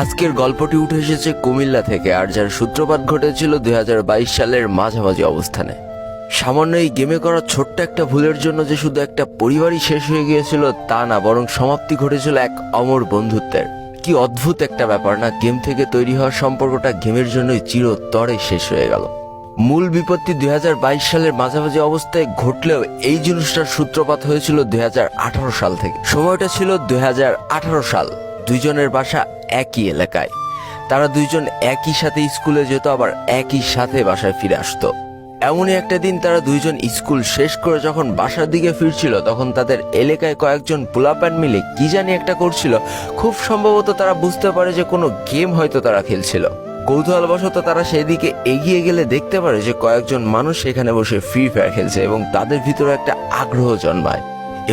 আজকের গল্পটি উঠে এসেছে কুমিল্লা থেকে, আর যার সূত্রপাত ঘটেছিল 2022 সালের মাঝামাঝি অবস্থানে। সামান্য এই গেমে করা ছোট্ট একটা ভুলের জন্য যে শুধু একটা পরিবারই শেষ হয়ে গিয়েছিল তা না, বরং সমাপ্তি ঘটেছিল এক অমর বন্ধুত্বের। কি অদ্ভুত একটা ব্যাপার না, গেম থেকে তৈরি হওয়া সম্পর্কটা গেমের জন্যই চিরতরে শেষ হয়ে গেল। মূল বিপত্তি 2022 সালের মাঝামাঝি অবস্থায় ঘটলেও এই জিনিসটার সূত্রপাত হয়েছিল 2018 সাল থেকে। সময়টা ছিল 2018 সাল। দুইজনের বাসা একই এলাকায়, তারা দুইজন একই সাথে স্কুলে যেত, আবার একই সাথে বাসায় ফিরে আসতো। এমনই একটা দিন তারা দুইজন স্কুল শেষ করে যখন বাসার দিকে ফিরছিল, তখন তাদের এলাকায় কয়েকজন পোলাপান মিলে কি জানি একটা করছিল। খুব সম্ভবত তারা বুঝতে পারে যে কোনো গেম হয়তো তারা খেলছিল। কৌতূহলবশত তারা সেদিকে এগিয়ে গেলে দেখতে পারে যে কয়েকজন মানুষ সেখানে বসে ফ্রি ফায়ার খেলছে এবং তাদের ভিতরে একটা আগ্রহ জন্মায়।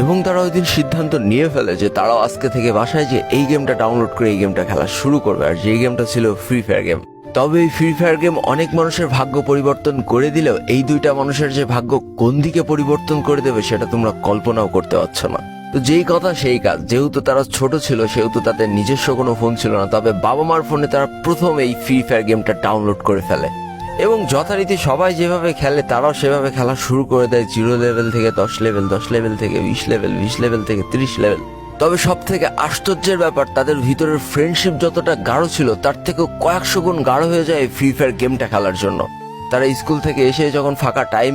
এবং তারা ওই দিন সিদ্ধান্ত নিয়ে ফেলে যে তারাও আজকে থেকে বাসায় যে এই গেমটা ডাউনলোড করে এই গেমটা খেলা শুরু করবে, আর যে গেমটা ছিল ফ্রি ফায়ার গেম। তবে এই ফ্রি ফায়ার গেম অনেক মানুষের ভাগ্য পরিবর্তন করে দিলেও এই দুইটা মানুষের যে ভাগ্য কোন দিকে পরিবর্তন করে দেবে সেটা তোমরা কল্পনাও করতে পারছো না। তো যেই কথা সেই কাজ, যেহেতু তারা ছোট ছিল সেহেতু তাদের নিজস্ব কোনো ফোন ছিল না, তবে বাবা মার ফোনে তারা প্রথম এই ফ্রি ফায়ার গেমটা ডাউনলোড করে ফেলে এবং যথারীতি সবাই যেভাবে খেলে তারাও সেভাবে খেলা শুরু করে দেয়। 0 লেভেল থেকে 10 লেভেল, 10 লেভেল থেকে 20 লেভেল, 20 লেভেল থেকে 30 লেভেল। তবে সব থেকে আশ্চর্যের ব্যাপার, তাদের ভিতরের ফ্রেন্ডশিপ যতটা গাঢ় ছিল তার থেকেও কয়েকশো গুণ গাঢ় হয়ে যায় ফ্রি ফায়ার গেমটা খেলার জন্য। তারা স্কুল থেকে এসে যখন ফাঁকা টাইম